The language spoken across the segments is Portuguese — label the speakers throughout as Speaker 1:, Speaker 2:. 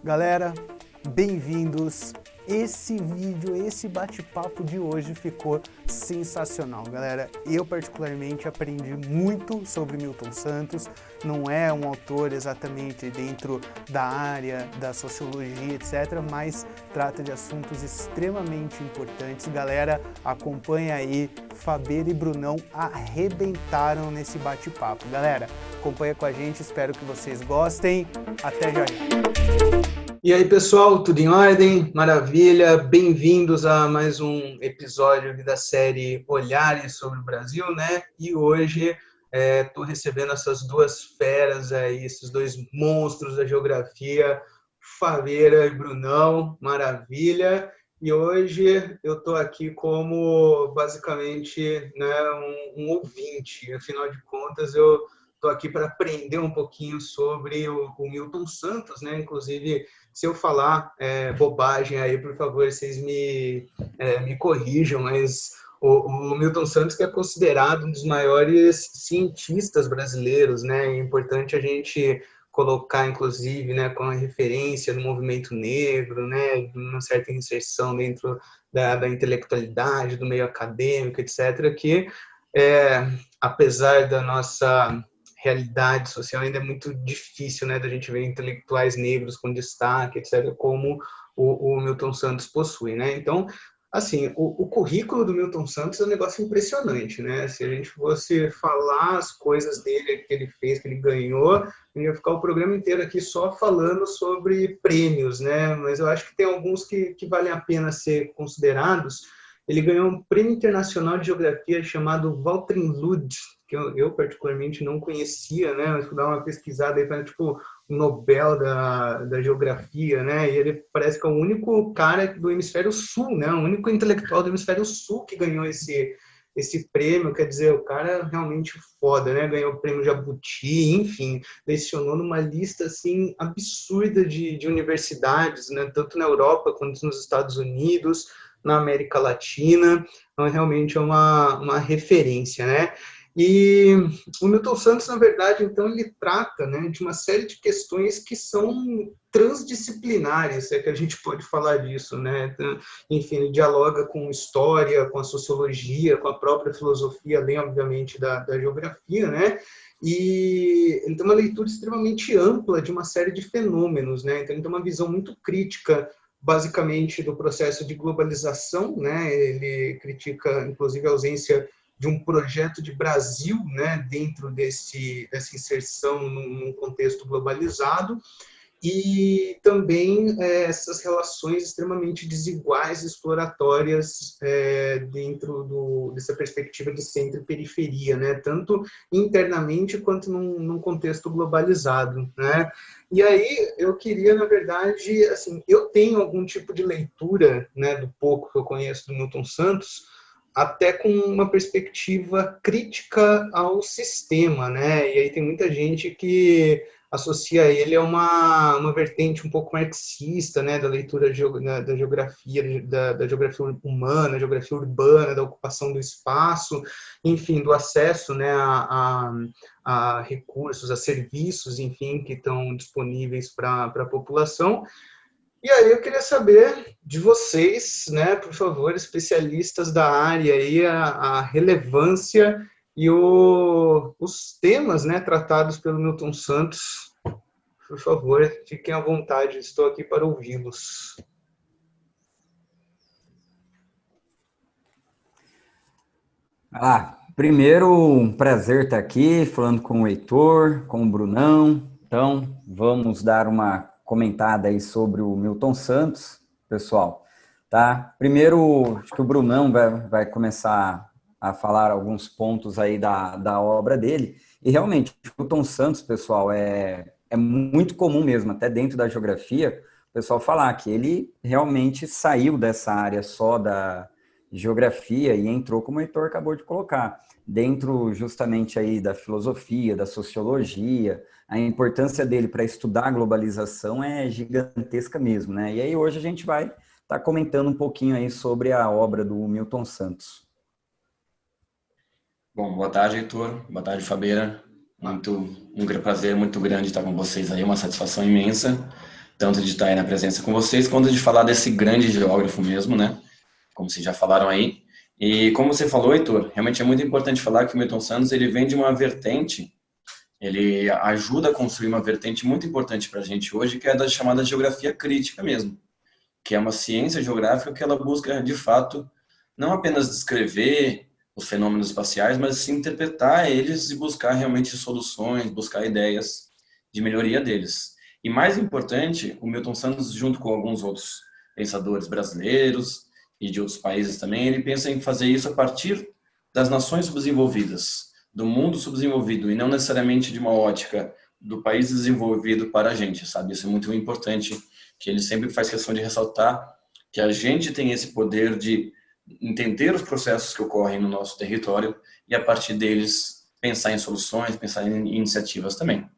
Speaker 1: Galera, bem-vindos. Esse vídeo, esse bate-papo de hoje ficou sensacional, galera. Eu particularmente aprendi muito sobre Milton Santos. Não é um autor exatamente dentro da área da sociologia, etc., mas trata de assuntos extremamente importantes. Galera, acompanha aí, Fabeira e Brunão arrebentaram nesse bate-papo. Galera, acompanha com a gente, espero que vocês gostem. Até já já.
Speaker 2: E aí, pessoal, tudo em ordem? Maravilha! Bem-vindos a mais um episódio da série Olhares sobre o Brasil, né? E hoje estou recebendo essas duas feras aí, esses dois monstros da geografia, Faveira e Brunão, maravilha! E hoje eu estou aqui como, basicamente, né, um ouvinte. Afinal de contas, eu estou aqui para aprender um pouquinho sobre o Milton Santos, né? Inclusive, se eu falar bobagem aí, por favor, vocês me corrijam, mas o Milton Santos que é considerado um dos maiores cientistas brasileiros, né? É importante a gente colocar, inclusive, né, com a referência do movimento negro, né, uma certa inserção dentro da intelectualidade, do meio acadêmico, etc., que, apesar da nossa realidade social, ainda é muito difícil, né, da gente ver intelectuais negros com destaque, etc., como o Milton Santos possui, né? Então, assim, o currículo do Milton Santos é um negócio impressionante, né? Se a gente fosse falar as coisas dele, que ele fez, que ele ganhou, a gente ia ficar o programa inteiro aqui só falando sobre prêmios, né? Mas eu acho que tem alguns que valem a pena ser considerados. Ele ganhou um prêmio internacional de geografia chamado Walter Lud, que eu particularmente não conhecia, né? Mas fui dar uma pesquisada aí para, tipo, o Nobel da geografia, né? E ele parece que é o único cara do hemisfério sul, né? O único intelectual do hemisfério sul que ganhou esse prêmio. Quer dizer, o cara é realmente foda, né? Ganhou o prêmio Jabuti, enfim, lecionou numa lista, assim, absurda de universidades, né? Tanto na Europa quanto nos Estados Unidos, na América Latina. Então, realmente é uma referência, né? E o Milton Santos, na verdade, então, ele trata, né, de uma série de questões que são transdisciplinares, é que a gente pode falar disso, né? Enfim, ele dialoga com história, com a sociologia, com a própria filosofia, além, obviamente, da geografia, né? E ele tem uma leitura extremamente ampla de uma série de fenômenos, né? Então, ele tem uma visão muito crítica, basicamente, do processo de globalização, né? Ele critica, inclusive, a ausência de um projeto de Brasil, né, dentro dessa inserção num contexto globalizado, e também essas relações extremamente desiguais, exploratórias dentro dessa perspectiva de centro e periferia, né, tanto internamente quanto num contexto globalizado, né. E aí eu queria, na verdade, assim, eu tenho algum tipo de leitura, né, do pouco que eu conheço do Milton Santos, até com uma perspectiva crítica ao sistema, né? E aí tem muita gente que associa ele a uma vertente um pouco marxista, né, da leitura da geografia, da geografia humana, geografia urbana, da ocupação do espaço, enfim, do acesso, né, a recursos, a serviços, enfim, que estão disponíveis para a população. E aí eu queria saber de vocês, né, por favor, especialistas da área, aí, a relevância e os temas, né, tratados pelo Milton Santos. Por favor, fiquem à vontade, estou aqui para ouvi-los.
Speaker 3: Primeiro, um prazer estar aqui falando com o Heitor, com o Brunão. Então, vamos dar uma comentada aí sobre o Milton Santos, pessoal. Tá? Primeiro, acho que o Brunão vai começar a falar alguns pontos aí da obra dele. E realmente, o Milton Santos, pessoal, é muito comum mesmo, até dentro da geografia, o pessoal falar que ele realmente saiu dessa área só da geografia e entrou, como o Heitor acabou de colocar, dentro justamente aí da filosofia, da sociologia. A importância dele para estudar a globalização é gigantesca mesmo, né? E aí hoje a gente vai estar comentando um pouquinho aí sobre a obra do Milton Santos.
Speaker 4: Bom, boa tarde, Heitor. Boa tarde, Fabeira. Um prazer muito grande estar com vocês aí, uma satisfação imensa, tanto de estar aí na presença com vocês, quanto de falar desse grande geógrafo mesmo, né? Como vocês já falaram aí. E como você falou, Heitor, realmente é muito importante falar que o Milton Santos, ele vem de uma vertente, ele ajuda a construir uma vertente muito importante para a gente hoje, que é da chamada geografia crítica mesmo, que é uma ciência geográfica que ela busca, de fato, não apenas descrever os fenômenos espaciais, mas sim interpretar eles e buscar realmente soluções, buscar ideias de melhoria deles. E mais importante, o Milton Santos, junto com alguns outros pensadores brasileiros e de outros países também, ele pensa em fazer isso a partir das nações subdesenvolvidas, do mundo subdesenvolvido, e não necessariamente de uma ótica do país desenvolvido para a gente, sabe? Isso é muito importante, que ele sempre faz questão de ressaltar que a gente tem esse poder de entender os processos que ocorrem no nosso território e, a partir deles, pensar em soluções, pensar em iniciativas também.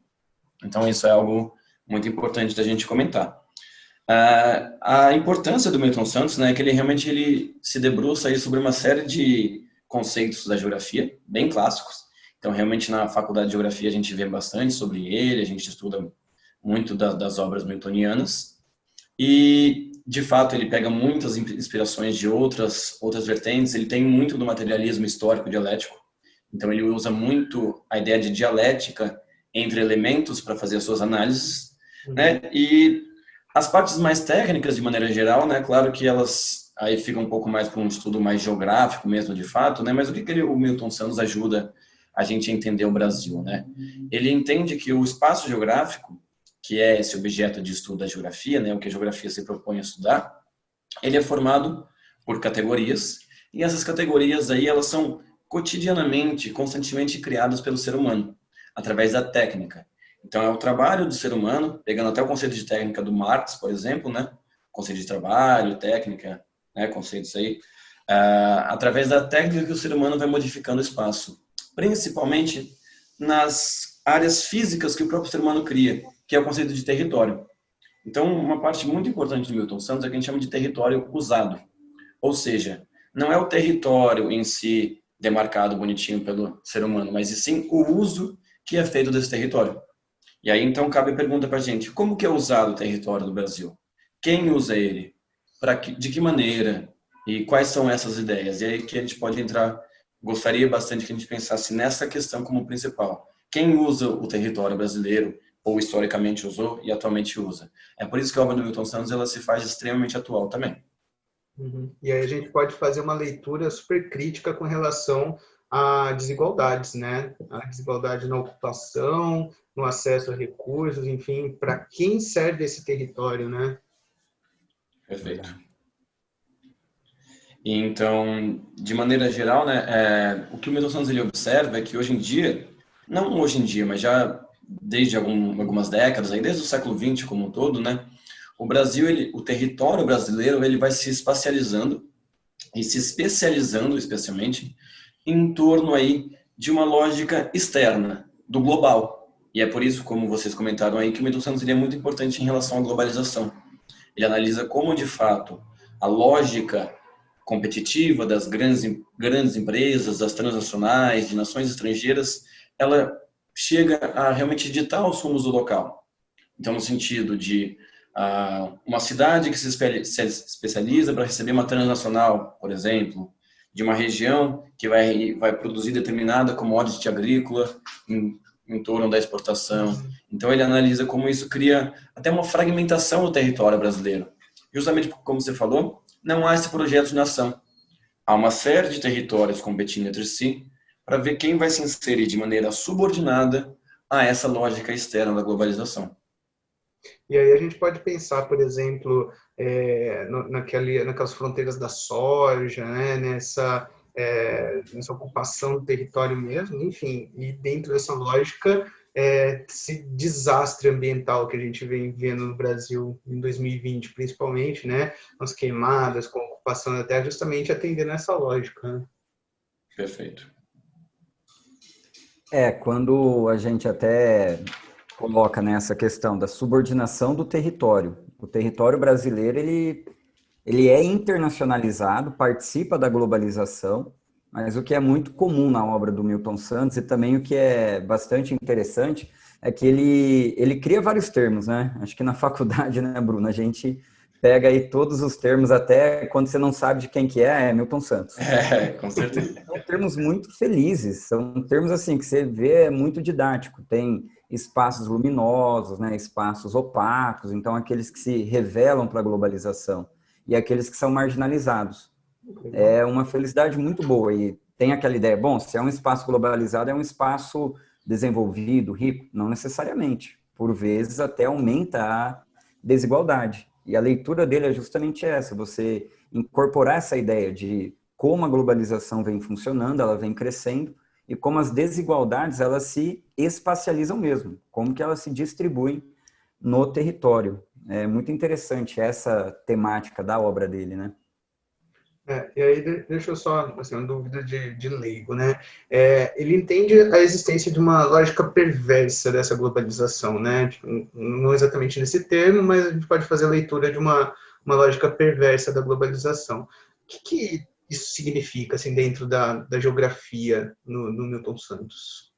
Speaker 4: Então, isso é algo muito importante da gente comentar. A importância do Milton Santos, né, é que ele se debruça aí sobre uma série de conceitos da geografia, bem clássicos. Então, realmente, na faculdade de geografia, a gente vê bastante sobre ele, a gente estuda muito das obras newtonianas. E, de fato, ele pega muitas inspirações de outras vertentes. Ele tem muito do materialismo histórico dialético. Então, ele usa muito a ideia de dialética entre elementos para fazer as suas análises, né? E as partes mais técnicas, de maneira geral, né? Claro que elas aí ficam um pouco mais para um estudo mais geográfico mesmo, de fato, né? Mas o que o Milton Santos ajuda a gente a entender o Brasil, né? Ele entende que o espaço geográfico, que é esse objeto de estudo da geografia, né, o que a geografia se propõe a estudar, ele é formado por categorias, e essas categorias aí, elas são cotidianamente, constantemente criadas pelo ser humano, através da técnica. Então, é o trabalho do ser humano, pegando até o conceito de técnica do Marx, por exemplo, né, conceito de trabalho, técnica, né, conceitos aí, através da técnica que o ser humano vai modificando o espaço, principalmente nas áreas físicas que o próprio ser humano cria, que é o conceito de território. Então, uma parte muito importante do Milton Santos é que a gente chama de território usado. Ou seja, não é o território em si demarcado bonitinho pelo ser humano, mas e sim o uso que é feito desse território. E aí, então, cabe a pergunta para a gente, como que é usado o território do Brasil? Quem usa ele? De que maneira? E quais são essas ideias? E aí que a gente pode entrar, gostaria bastante que a gente pensasse nessa questão como principal. Quem usa o território brasileiro, ou historicamente usou e atualmente usa? É por isso que a obra do Milton Santos ela se faz extremamente atual também.
Speaker 2: E aí a gente pode fazer uma leitura super crítica com relação a desigualdades, né? A desigualdade na ocupação, no acesso a recursos, enfim, para quem serve esse território, né?
Speaker 4: Perfeito. E então, de maneira geral, né, o que o Milton Santos ele observa é que hoje em dia, não hoje em dia, mas já desde algumas décadas, aí desde o século XX como um todo, né, o Brasil, o território brasileiro, ele vai se espacializando e se especializando, especialmente, em torno aí de uma lógica externa, do global. E é por isso, como vocês comentaram aí, que o Milton Santos ele é muito importante em relação à globalização. Ele analisa como, de fato, a lógica competitiva das grandes empresas, das transnacionais, de nações estrangeiras, ela chega a realmente ditar os rumos do local. Então, no sentido de uma cidade que se especializa para receber uma transnacional, por exemplo, de uma região que vai produzir determinada commodity agrícola em torno da exportação. Então, ele analisa como isso cria até uma fragmentação do território brasileiro. Justamente como você falou, não há esse projeto de nação. Há uma série de territórios competindo entre si para ver quem vai se inserir de maneira subordinada a essa lógica externa da globalização.
Speaker 2: E aí a gente pode pensar, por exemplo, naquelas fronteiras da soja, né? nessa ocupação do território mesmo, enfim, e dentro dessa lógica, esse desastre ambiental que a gente vem vendo no Brasil em 2020, principalmente, né? As queimadas, com a ocupação da terra, justamente atendendo essa lógica. Né?
Speaker 4: Perfeito.
Speaker 3: Quando a gente até coloca nessa questão da subordinação do território. O território brasileiro, ele é internacionalizado, participa da globalização, Mas o que é muito comum na obra do Milton Santos e também o que é bastante interessante é que ele cria vários termos, né? Acho que na faculdade, né, Bruno, a gente pega aí todos os termos, até quando você não sabe de quem que é Milton Santos.
Speaker 4: Com certeza.
Speaker 3: São termos muito felizes, são termos assim que você vê é muito didático. Tem espaços luminosos, né, espaços opacos, então aqueles que se revelam para a globalização e aqueles que são marginalizados. É uma felicidade muito boa e tem aquela ideia, bom, se é um espaço globalizado, é um espaço desenvolvido, rico? Não necessariamente. Por vezes até aumenta a desigualdade. E a leitura dele é justamente essa, você incorporar essa ideia de como a globalização vem funcionando, ela vem crescendo, e como as desigualdades elas se espacializam mesmo, como que elas se distribuem no território. É muito interessante essa temática da obra dele, né?
Speaker 2: E aí, deixa eu só, assim, uma dúvida de leigo, né? Ele entende a existência de uma lógica perversa dessa globalização, né? Tipo, não exatamente nesse termo, mas a gente pode fazer a leitura de uma lógica perversa da globalização. O que isso significa, assim, dentro da geografia no Milton Santos?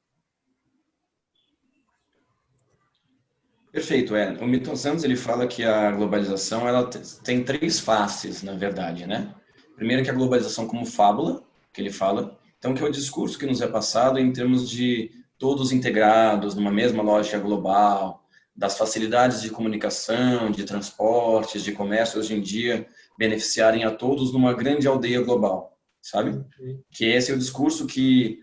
Speaker 4: Perfeito, O Milton Santos, ele fala que a globalização, ela tem três faces, na verdade, né? Primeiro que a globalização como fábula, que ele fala, então que é o discurso que nos é passado em termos de todos integrados numa mesma lógica global, das facilidades de comunicação, de transportes, de comércio hoje em dia, beneficiarem a todos numa grande aldeia global, sabe? Que esse é o discurso que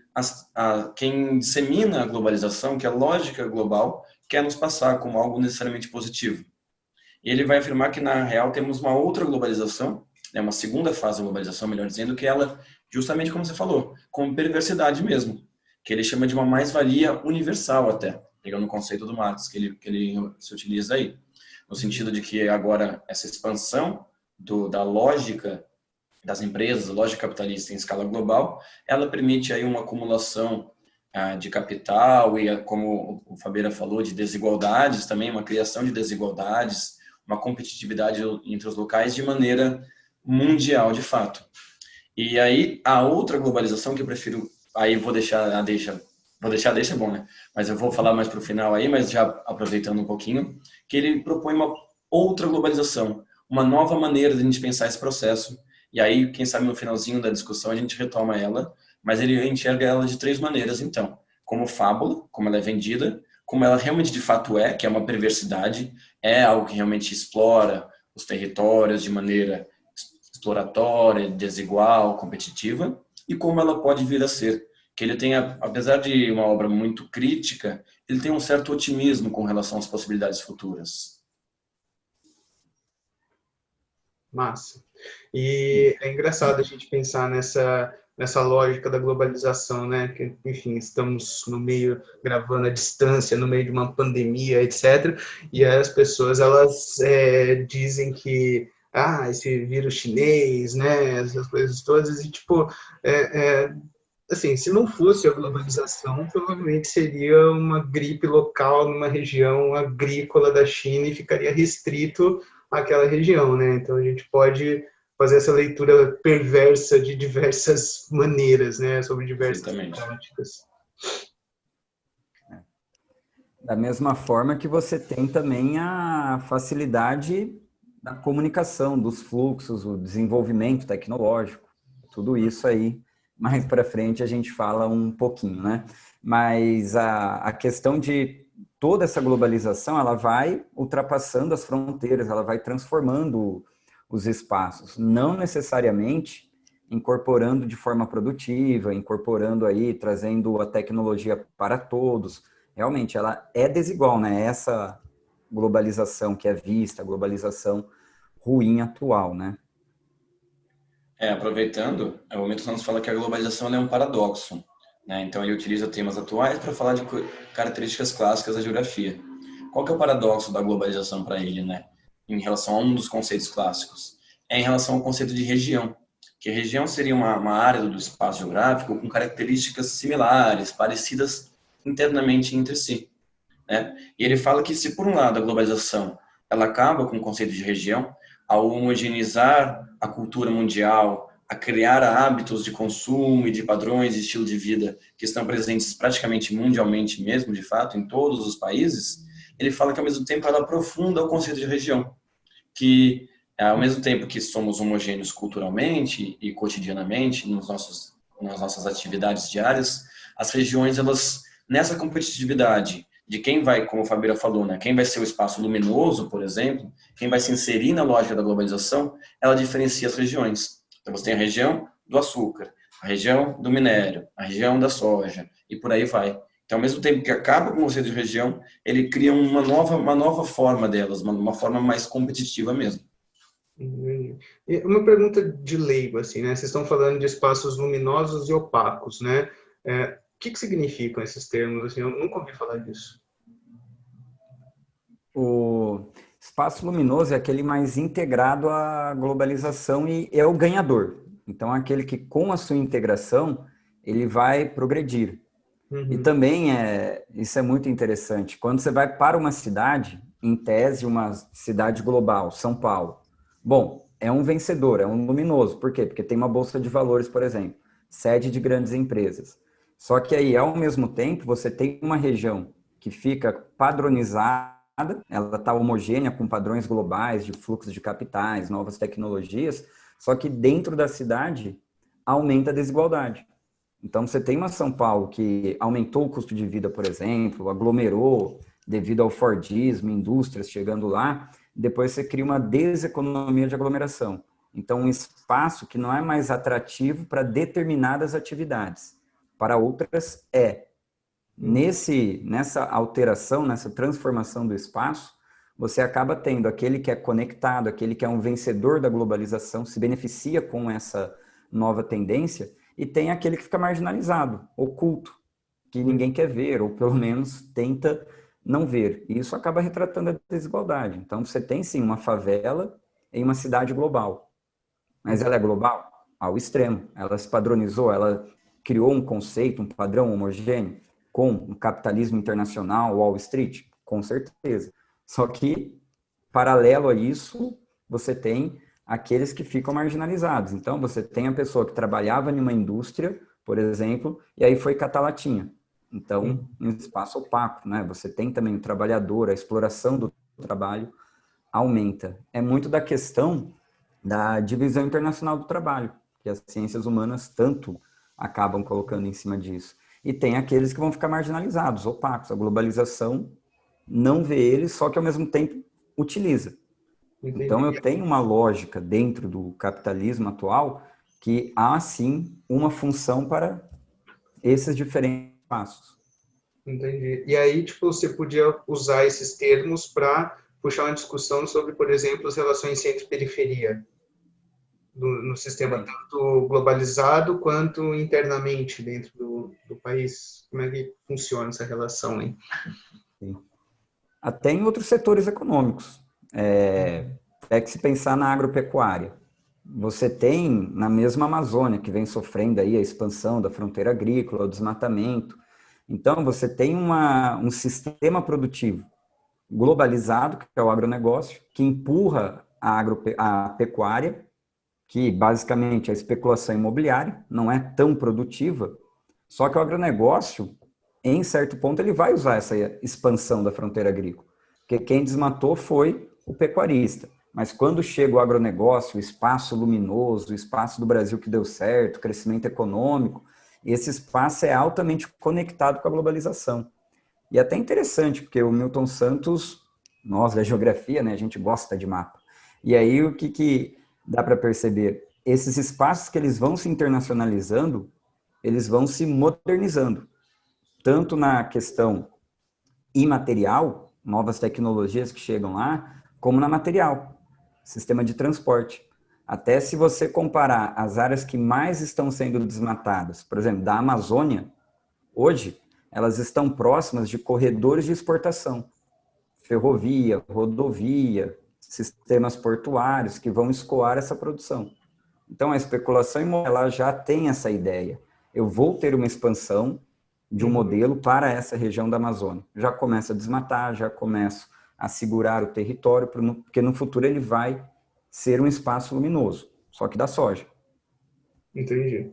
Speaker 4: quem dissemina a globalização, que a lógica global quer nos passar como algo necessariamente positivo. E ele vai afirmar que, na real, temos uma outra globalização, uma segunda fase da globalização, melhor dizendo, que ela, justamente como você falou, como perversidade mesmo, que ele chama de uma mais-valia universal até, pegando o conceito do Marx, que ele se utiliza aí, no sentido de que agora essa expansão da lógica das empresas, a lógica capitalista em escala global, ela permite aí uma acumulação de capital e, como o Fabeira falou, de desigualdades também, uma criação de desigualdades, uma competitividade entre os locais de maneira mundial, de fato. E aí, a outra globalização que eu prefiro, aí vou deixar a deixa é bom, né? Mas eu vou falar mais para o final aí, mas já aproveitando um pouquinho, que ele propõe uma outra globalização, uma nova maneira de a gente pensar esse processo. E aí, quem sabe no finalzinho da discussão a gente retoma ela, mas ele enxerga ela de três maneiras, então. Como fábula, como ela é vendida, como ela realmente de fato é, que é uma perversidade, é algo que realmente explora os territórios de maneira exploratória, desigual, competitiva, e como ela pode vir a ser. Que ele tem, apesar de uma obra muito crítica, ele tem um certo otimismo com relação às possibilidades futuras.
Speaker 2: Massa. E é engraçado a gente pensar nessa lógica da globalização, né? Que, enfim, estamos no meio, gravando à distância, no meio de uma pandemia, etc. E as pessoas, elas dizem que esse vírus chinês, né? Essas coisas todas, e tipo, assim, se não fosse a globalização, provavelmente seria uma gripe local numa região agrícola da China e ficaria restrito àquela região, né? Então a gente pode fazer essa leitura perversa de diversas maneiras, né? Sobre diversas práticas.
Speaker 3: Da mesma forma que você tem também a facilidade da comunicação, dos fluxos, o desenvolvimento tecnológico, tudo isso aí, mais para frente a gente fala um pouquinho, né? Mas a questão de toda essa globalização, ela vai ultrapassando as fronteiras, ela vai transformando os espaços, não necessariamente incorporando de forma produtiva, incorporando aí, trazendo a tecnologia para todos. Realmente, ela é desigual, né? Essa globalização que é vista, a globalização ruim atual, né?
Speaker 4: Aproveitando, o Milton Santos fala que a globalização é um paradoxo, né? Então ele utiliza temas atuais para falar de características clássicas da geografia. Qual que é o paradoxo da globalização para ele, né? Em relação a um dos conceitos clássicos? É em relação ao conceito de região, que a região seria uma área do espaço geográfico com características similares, parecidas internamente entre si, né? E ele fala que se por um lado a globalização ela acaba com o conceito de região, ao homogeneizar a cultura mundial, a criar hábitos de consumo e de padrões de estilo de vida que estão presentes praticamente mundialmente mesmo, de fato, em todos os países, ele fala que, ao mesmo tempo, ela aprofunda o conceito de região, que, ao mesmo tempo que somos homogêneos culturalmente e cotidianamente nas nossas atividades diárias, as regiões, elas, nessa competitividade de quem vai, como a Fabiana falou, né, quem vai ser o espaço luminoso, por exemplo, quem vai se inserir na lógica da globalização, ela diferencia as regiões. Então, você tem a região do açúcar, a região do minério, a região da soja, e por aí vai. Então, ao mesmo tempo que acaba com o conceito de região, ele cria uma nova forma delas, uma forma mais competitiva mesmo.
Speaker 2: E uma pergunta de leigo, assim, né? Vocês estão falando de espaços luminosos e opacos, né? O que significam esses termos? Assim, eu nunca ouvi falar disso.
Speaker 3: O espaço luminoso é aquele mais integrado à globalização e é o ganhador. Então, é aquele que, com a sua integração, ele vai progredir. E também, isso é muito interessante, quando você vai para uma cidade, em tese, uma cidade global, São Paulo, bom, é um vencedor, é um luminoso. Por quê? Porque tem uma bolsa de valores, por exemplo, sede de grandes empresas. Só que aí, ao mesmo tempo, você tem uma região que fica padronizada, ela está homogênea com padrões globais de fluxo de capitais, novas tecnologias, só que dentro da cidade aumenta a desigualdade. Então, você tem uma São Paulo que aumentou o custo de vida, por exemplo, aglomerou devido ao Fordismo, indústrias chegando lá, depois você cria uma deseconomia de aglomeração. Então, um espaço que não é mais atrativo para determinadas atividades. Para outras, é. Nessa alteração, nessa transformação do espaço, você acaba tendo aquele que é conectado, aquele que é um vencedor da globalização, se beneficia com essa nova tendência, e tem aquele que fica marginalizado, oculto, que ninguém quer ver, ou pelo menos tenta não ver. E isso acaba retratando a desigualdade. Então, você tem, sim, uma favela em uma cidade global. Mas ela é global? Ao extremo. Ela se padronizou, ela criou um conceito, um padrão homogêneo com o capitalismo internacional, Wall Street? Com certeza. Só que, paralelo a isso, você tem aqueles que ficam marginalizados. Então, você tem a pessoa que trabalhava em uma indústria, por exemplo, e aí foi catar latinha. Então, um espaço opaco, né? Você tem também o trabalhador, a exploração do trabalho aumenta. É muito da questão da divisão internacional do trabalho, que as ciências humanas tanto acabam colocando em cima disso. E tem aqueles que vão ficar marginalizados, opacos. A globalização não vê eles, só que ao mesmo tempo utiliza.
Speaker 2: Entendi.
Speaker 3: Então, eu tenho uma lógica dentro do capitalismo atual que há, sim, uma função para esses diferentes passos.
Speaker 2: Entendi. E aí, tipo, você podia usar esses termos para puxar uma discussão sobre, por exemplo, as relações centro-periferia no sistema tanto globalizado quanto internamente dentro do país. Como é que funciona essa relação aí?
Speaker 3: Sim. Até em outros setores econômicos. É que se pensar na agropecuária. Você tem na mesma Amazônia, que vem sofrendo aí a expansão da fronteira agrícola, o desmatamento. Então, você tem um sistema produtivo globalizado, que é o agronegócio, que empurra a pecuária, que basicamente é a especulação imobiliária, não é tão produtiva, só que o agronegócio, em certo ponto, ele vai usar essa expansão da fronteira agrícola, porque quem desmatou foi o pecuarista. Mas quando chega o agronegócio, o espaço luminoso, o espaço do Brasil que deu certo, crescimento econômico, esse espaço é altamente conectado com a globalização. E é até interessante, porque o Milton Santos, nós da geografia, né, a gente gosta de mapa. E aí o que dá para perceber? Esses espaços que eles vão se internacionalizando, eles vão se modernizando. Tanto na questão imaterial, novas tecnologias que chegam lá, como na material, sistema de transporte. Até se você comparar as áreas que mais estão sendo desmatadas, por exemplo, da Amazônia, hoje, elas estão próximas de corredores de exportação, ferrovia, rodovia, sistemas portuários que vão escoar essa produção. Então, a especulação imobiliária já tem essa ideia. Eu vou ter uma expansão de um modelo para essa região da Amazônia. Já começo a desmatar, já começo a segurar o território, porque no futuro ele vai ser um espaço luminoso, só que da soja.
Speaker 2: Entendi.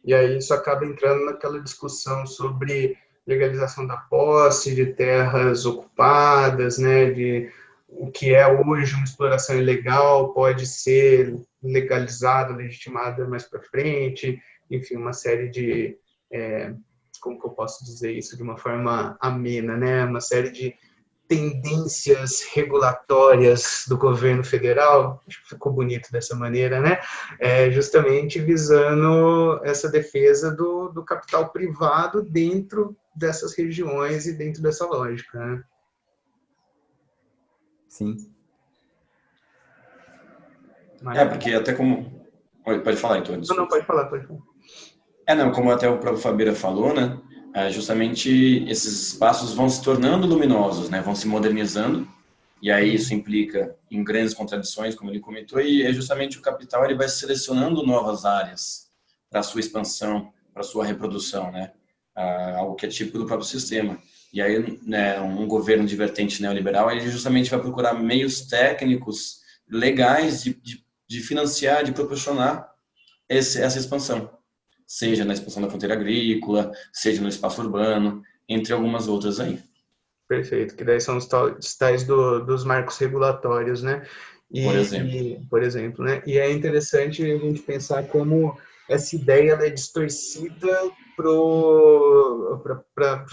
Speaker 2: E aí isso acaba entrando naquela discussão sobre legalização da posse de terras ocupadas, né, de o que é hoje uma exploração ilegal pode ser legalizado, legitimada mais para frente, enfim, uma série de, como que eu posso dizer isso de uma forma amena, né, uma série de tendências regulatórias do governo federal, acho que ficou bonito dessa maneira, né? Justamente visando essa defesa do capital privado dentro dessas regiões e dentro dessa lógica, né?
Speaker 3: Sim.
Speaker 4: Porque até como... Pode falar, Heitor,
Speaker 2: Não,
Speaker 4: desculpa.
Speaker 2: pode falar, pode falar.
Speaker 4: Não, como até o próprio Fabeira falou, né? Justamente esses espaços vão se tornando luminosos, né? Vão se modernizando, e aí isso implica em grandes contradições, como ele comentou, e é justamente o capital, ele vai selecionando novas áreas para sua expansão, para sua reprodução, né? Algo que é típico do próprio sistema. E aí, né, um governo de vertente neoliberal, ele justamente vai procurar meios técnicos legais de financiar, de proporcionar essa expansão, seja na expansão da fronteira agrícola, seja no espaço urbano, entre algumas outras aí.
Speaker 2: Perfeito, que daí são os tais dos marcos regulatórios, né? Por exemplo, né? E é interessante a gente pensar como essa ideia ela é distorcida para o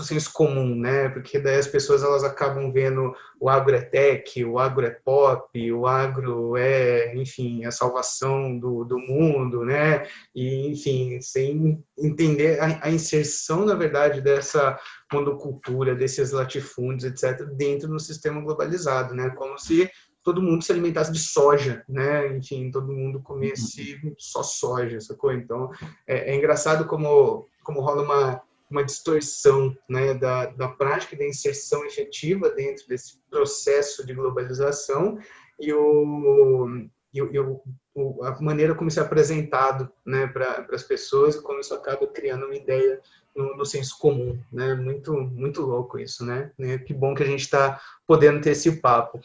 Speaker 2: senso comum, né? Porque daí as pessoas elas acabam vendo o agro é tech, o agro é pop, o agro é, enfim, a salvação do mundo, né? E, enfim, sem entender a inserção, na verdade, dessa monocultura, desses latifúndios, etc., dentro do sistema globalizado, né? Como se todo mundo se alimentasse de soja, né? Enfim, todo mundo comesse só soja, sacou? Então, é engraçado como rola uma distorção, né, da prática e da inserção efetiva dentro desse processo de globalização e a maneira como isso é apresentado, né, para as pessoas e como isso acaba criando uma ideia no senso comum, né? Muito louco isso, né? Que bom que a gente está podendo ter esse papo.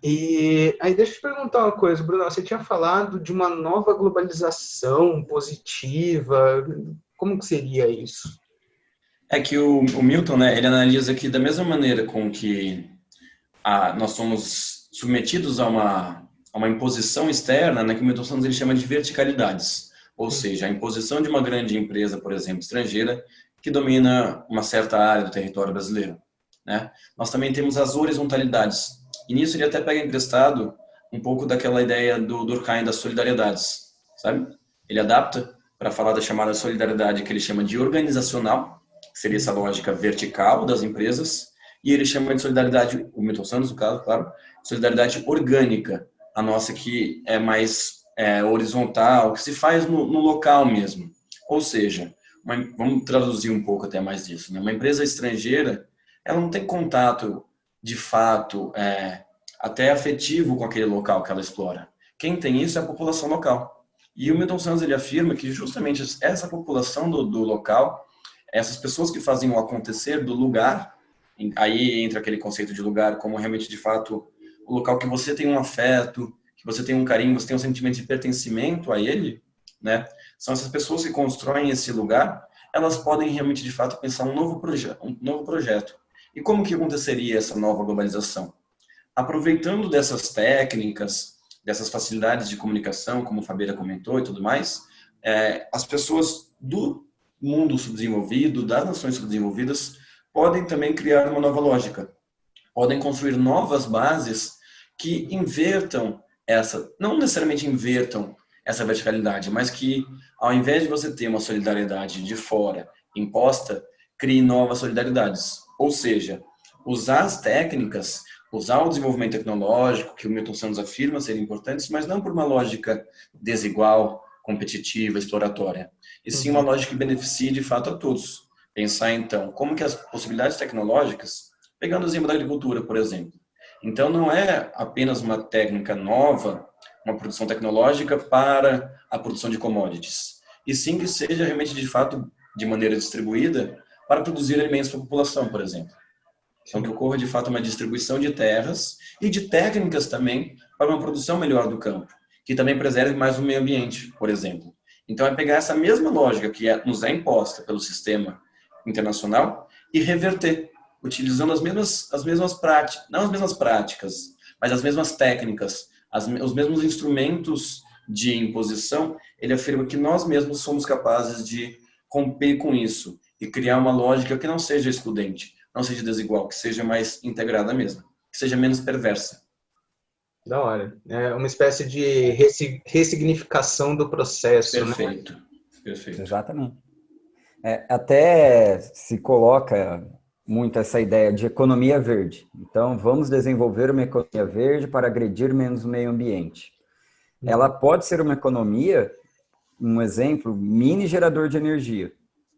Speaker 2: E aí deixa eu te perguntar uma coisa, Bruno, você tinha falado de uma nova globalização positiva, como que seria isso?
Speaker 4: É que o Milton, né, ele analisa que da mesma maneira com que nós somos submetidos a uma imposição externa, né, que o Milton Santos ele chama de verticalidades, ou seja, a imposição de uma grande empresa, por exemplo, estrangeira, que domina uma certa área do território brasileiro, né? Nós também temos as horizontalidades, e nisso ele até pega emprestado um pouco daquela ideia do Durkheim das solidariedades, sabe? Ele adapta para falar da chamada solidariedade que ele chama de organizacional, que seria essa lógica vertical das empresas, e ele chama de solidariedade, o Milton Santos, no caso, claro, solidariedade orgânica, a nossa que é mais horizontal, que se faz no local mesmo. Ou seja, vamos traduzir um pouco até mais disso, né? Uma empresa estrangeira, ela não tem contato, de fato, até afetivo com aquele local que ela explora. Quem tem isso é a população local. E o Milton Santos ele afirma que justamente essa população do local, essas pessoas que fazem o acontecer do lugar, aí entra aquele conceito de lugar como realmente, de fato, o local que você tem um afeto, que você tem um carinho, você tem um sentimento de pertencimento a ele, né? São essas pessoas que constroem esse lugar, elas podem realmente, de fato, pensar um novo projeto. E como que aconteceria essa nova globalização? Aproveitando dessas técnicas, dessas facilidades de comunicação, como o Fabeira comentou e tudo mais, as pessoas do mundo subdesenvolvido, das nações subdesenvolvidas, podem também criar uma nova lógica. Podem construir novas bases que invertam não necessariamente invertam essa verticalidade, mas que ao invés de você ter uma solidariedade de fora imposta, crie novas solidariedades. Ou seja, usar as técnicas, usar o desenvolvimento tecnológico, que o Milton Santos afirma serem importantes, mas não por uma lógica desigual, competitiva, exploratória, e sim uma lógica que beneficie de fato a todos. Pensar então, como que as possibilidades tecnológicas, pegando o exemplo da agricultura, por exemplo. Então não é apenas uma técnica nova, uma produção tecnológica para a produção de commodities, e sim que seja realmente de fato de maneira distribuída para produzir alimentos para a população, por exemplo. Então que ocorra de fato uma distribuição de terras e de técnicas também para uma produção melhor do campo, que também preserve mais o meio ambiente, por exemplo. Então, é pegar essa mesma lógica que nos é imposta pelo sistema internacional e reverter, utilizando as mesmas práticas, não as mesmas práticas, mas as mesmas técnicas, os mesmos instrumentos de imposição. Ele afirma que nós mesmos somos capazes de romper com isso e criar uma lógica que não seja excludente, não seja desigual, que seja mais integrada mesmo, que seja menos perversa.
Speaker 2: Da hora. É uma espécie de ressignificação do processo,
Speaker 4: Perfeito,
Speaker 2: né?
Speaker 4: perfeito.
Speaker 3: Exatamente. Até se coloca muito essa ideia de economia verde. Então, vamos desenvolver uma economia verde para agredir menos o meio ambiente. Ela pode ser uma economia, um exemplo, mini gerador de energia.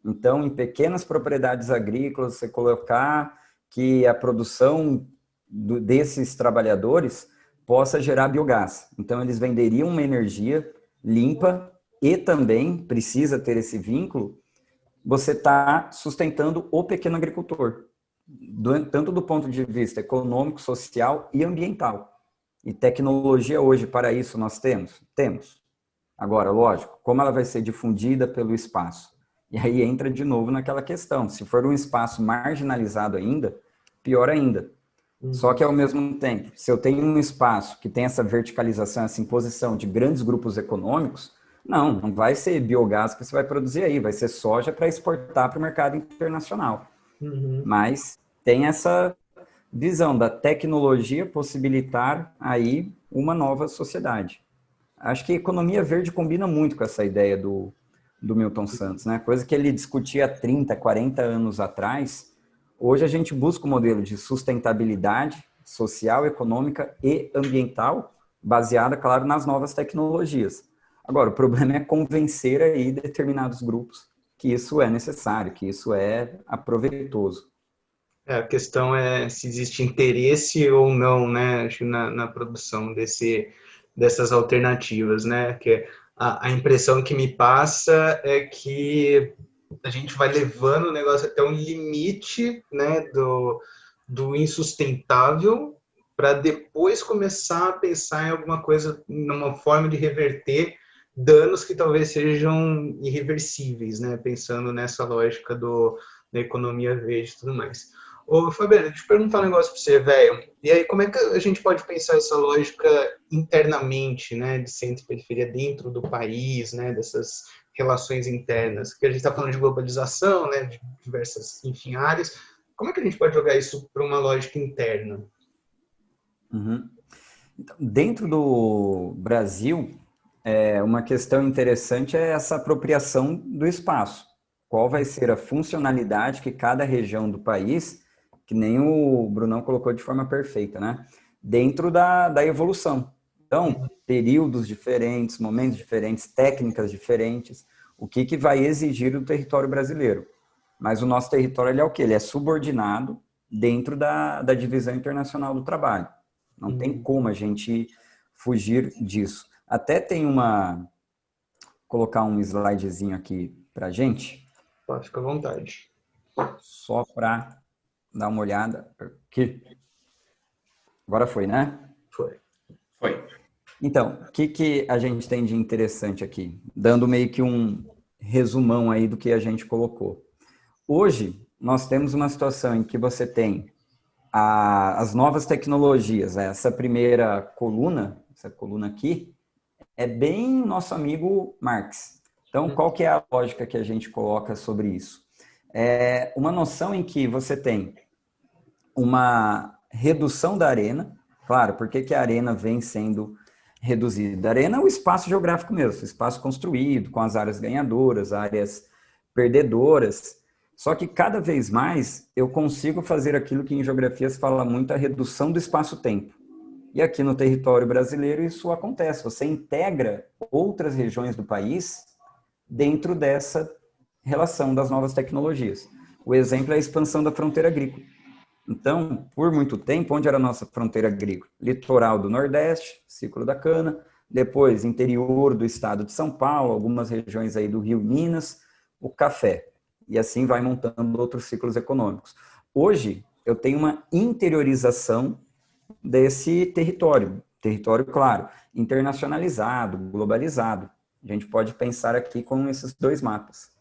Speaker 3: Então, em pequenas propriedades agrícolas, você colocar que a produção desses trabalhadores possa gerar biogás. Então, eles venderiam uma energia limpa e também precisa ter esse vínculo. Você está sustentando o pequeno agricultor, tanto do ponto de vista econômico, social e ambiental. E tecnologia hoje para isso nós temos? Temos. Agora, lógico, como ela vai ser difundida pelo espaço? E aí entra de novo naquela questão, se for um espaço marginalizado ainda, pior ainda. Só que ao mesmo tempo, se eu tenho um espaço que tem essa verticalização, essa imposição de grandes grupos econômicos, não vai ser biogás que você vai produzir aí, vai ser soja para exportar para o mercado internacional. Mas tem essa visão da tecnologia possibilitar aí uma nova sociedade. Acho que a economia verde combina muito com essa ideia do Milton Santos, né? Coisa que ele discutia há 30, 40 anos atrás. Hoje a gente busca um modelo de sustentabilidade social, econômica e ambiental, baseada, claro, nas novas tecnologias. Agora, o problema é convencer aí determinados grupos que isso é necessário, que isso é aproveitoso.
Speaker 2: A questão é se existe interesse ou não, né, acho, na produção dessas alternativas, né, que a impressão que me passa é que a gente vai levando o negócio até um limite, né, do insustentável, para depois começar a pensar em alguma coisa, numa forma de reverter danos que talvez sejam irreversíveis, né, pensando nessa lógica da economia verde e tudo mais. Ô, Fabiano, deixa eu perguntar um negócio para você, velho. E aí, como é que a gente pode pensar essa lógica internamente, né, de centro e periferia dentro do país, né, dessas relações internas? Porque a gente está falando de globalização, né, de diversas, enfim, áreas. Como é que a gente pode jogar isso para uma lógica interna?
Speaker 3: Então, dentro do Brasil, uma questão interessante é essa apropriação do espaço. Qual vai ser a funcionalidade que cada região do país, que nem o Brunão colocou de forma perfeita, né? Dentro da evolução. Então, períodos diferentes, momentos diferentes, técnicas diferentes, o que vai exigir do território brasileiro. Mas o nosso território, ele é o quê? Ele é subordinado dentro da divisão internacional do trabalho. Não tem como a gente fugir disso. Até tem colocar um slidezinho aqui pra gente.
Speaker 2: Pode ficar à vontade.
Speaker 3: Só para dar uma olhada aqui. Agora foi, né?
Speaker 2: Foi.
Speaker 3: Então, o que a gente tem de interessante aqui? Dando meio que um resumão aí do que a gente colocou. Hoje, nós temos uma situação em que você tem as novas tecnologias. Essa primeira coluna, essa coluna aqui, é bem nosso amigo Marx. Então, qual que é a lógica que a gente coloca sobre isso? É uma noção em que você tem uma redução da arena. Claro, por que a arena vem sendo reduzida? A arena é o espaço geográfico mesmo, o espaço construído, com as áreas ganhadoras, áreas perdedoras. Só que cada vez mais eu consigo fazer aquilo que em geografia se fala muito, a redução do espaço-tempo. E aqui no território brasileiro isso acontece. Você integra outras regiões do país dentro dessa relação das novas tecnologias. O exemplo é a expansão da fronteira agrícola. Então, por muito tempo, onde era a nossa fronteira agrícola? Litoral do Nordeste, ciclo da cana, depois interior do estado de São Paulo, algumas regiões aí do Rio, Minas, o café. E assim vai montando outros ciclos econômicos. Hoje, eu tenho uma interiorização desse território, claro, internacionalizado, globalizado. A gente pode pensar aqui com esses dois mapas.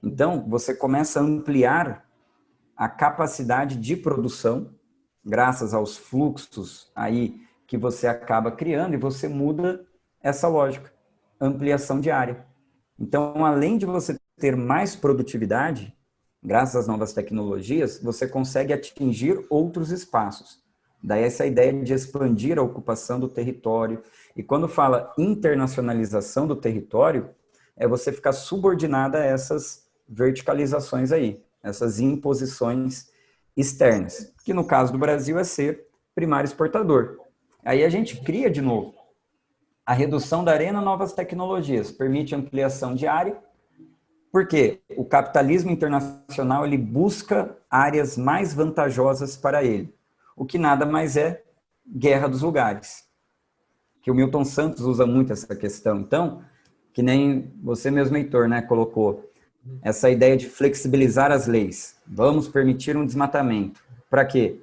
Speaker 3: Então, você começa a ampliar a capacidade de produção, graças aos fluxos aí que você acaba criando, e você muda essa lógica, ampliação de área. Então, além de você ter mais produtividade, graças às novas tecnologias, você consegue atingir outros espaços. Daí essa ideia de expandir a ocupação do território. E quando fala internacionalização do território, é você ficar subordinada a essas verticalizações aí, essas imposições externas, que no caso do Brasil é ser primário exportador. Aí a gente cria de novo a redução da arena, novas tecnologias, permite ampliação de área, porque o capitalismo internacional ele busca áreas mais vantajosas para ele, o que nada mais é guerra dos lugares, que o Milton Santos usa muito essa questão. Então, que nem você mesmo, Heitor, né, colocou, essa ideia de flexibilizar as leis. Vamos permitir um desmatamento. Para quê?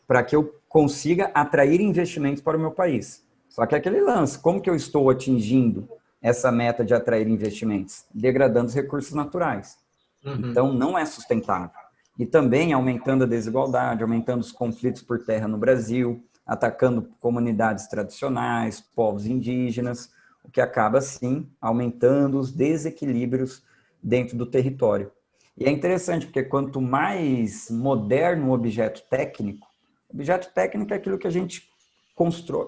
Speaker 3: Para que eu consiga atrair investimentos para o meu país. Só que é aquele lance, como que eu estou atingindo essa meta de atrair investimentos? Degradando os recursos naturais. Então, não é sustentável. E também aumentando a desigualdade, aumentando os conflitos por terra no Brasil, atacando comunidades tradicionais, povos indígenas, o que acaba, sim, aumentando os desequilíbrios dentro do território. E é interessante, porque quanto mais moderno o objeto técnico é aquilo que a gente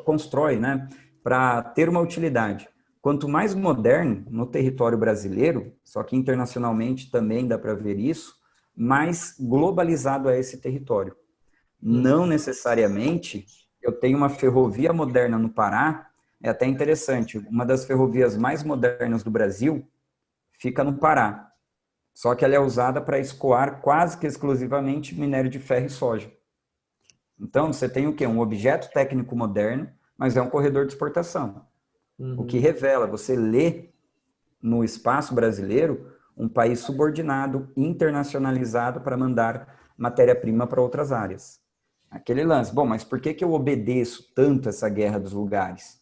Speaker 3: constrói, né, para ter uma utilidade. Quanto mais moderno no território brasileiro, só que internacionalmente também dá para ver isso, mais globalizado é esse território. Não necessariamente eu tenho uma ferrovia moderna no Pará, é até interessante, uma das ferrovias mais modernas do Brasil fica no Pará, só que ela é usada para escoar quase que exclusivamente minério de ferro e soja. Então, você tem o quê? Um objeto técnico moderno, mas é um corredor de exportação. O que revela, você lê no espaço brasileiro, um país subordinado, internacionalizado para mandar matéria-prima para outras áreas. Aquele lance, bom, mas por que eu obedeço tanto essa guerra dos lugares?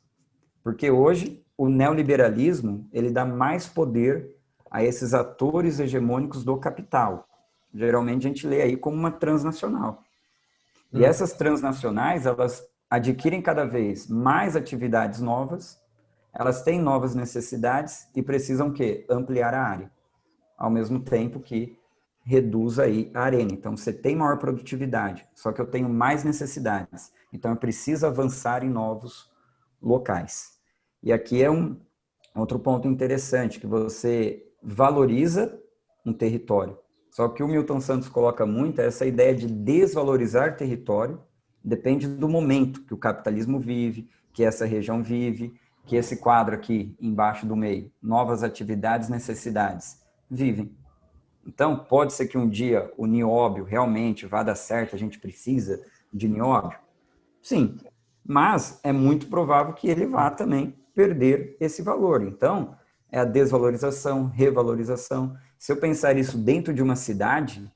Speaker 3: Porque hoje o neoliberalismo, ele dá mais poder a esses atores hegemônicos do capital. Geralmente a gente lê aí como uma transnacional. E essas transnacionais, elas adquirem cada vez mais atividades novas, elas têm novas necessidades e precisam o quê? Ampliar a área, ao mesmo tempo que reduz aí a arena. Então, você tem maior produtividade, só que eu tenho mais necessidades. Então, eu preciso avançar em novos locais. E aqui é um outro ponto interessante, que você valoriza um território. Só que o Milton Santos coloca muito essa ideia de desvalorizar território, depende do momento que o capitalismo vive, que essa região vive, que esse quadro aqui embaixo do meio, novas atividades, necessidades, vivem. Então, pode ser que um dia o nióbio realmente vá dar certo, a gente precisa de nióbio? Sim, mas é muito provável que ele vá também perder esse valor. Então, é a desvalorização, revalorização. Se eu pensar isso dentro de uma cidade,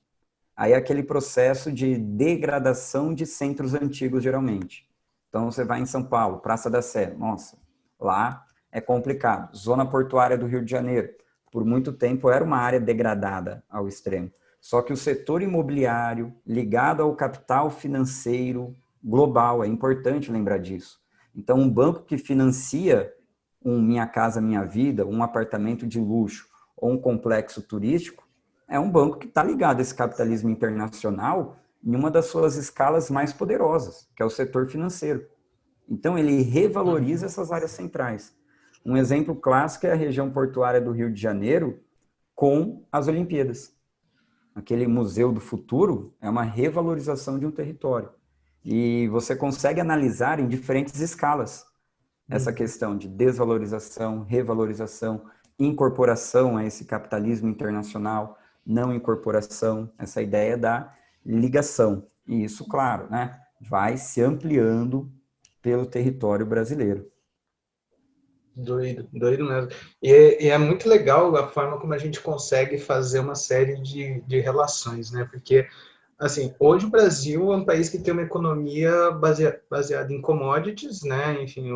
Speaker 3: aí é aquele processo de degradação de centros antigos, geralmente. Então, você vai em São Paulo, Praça da Sé, nossa, lá é complicado. Zona portuária do Rio de Janeiro, por muito tempo era uma área degradada ao extremo. Só que o setor imobiliário, ligado ao capital financeiro global, é importante lembrar disso. Então, um banco que financia um Minha Casa Minha Vida, um apartamento de luxo ou um complexo turístico, é um banco que está ligado a esse capitalismo internacional em uma das suas escalas mais poderosas, que é o setor financeiro. Então, ele revaloriza essas áreas centrais. Um exemplo clássico é a região portuária do Rio de Janeiro com as Olimpíadas. Aquele Museu do Futuro é uma revalorização de um território. E você consegue analisar em diferentes escalas essa questão de desvalorização, revalorização, incorporação a esse capitalismo internacional, não incorporação, essa ideia da ligação. E isso, claro, né, vai se ampliando pelo território brasileiro.
Speaker 2: Doido, doido mesmo. E é muito legal a forma como a gente consegue fazer uma série de relações, né? Porque, assim, hoje o Brasil é um país que tem uma economia baseada em commodities, né? Enfim,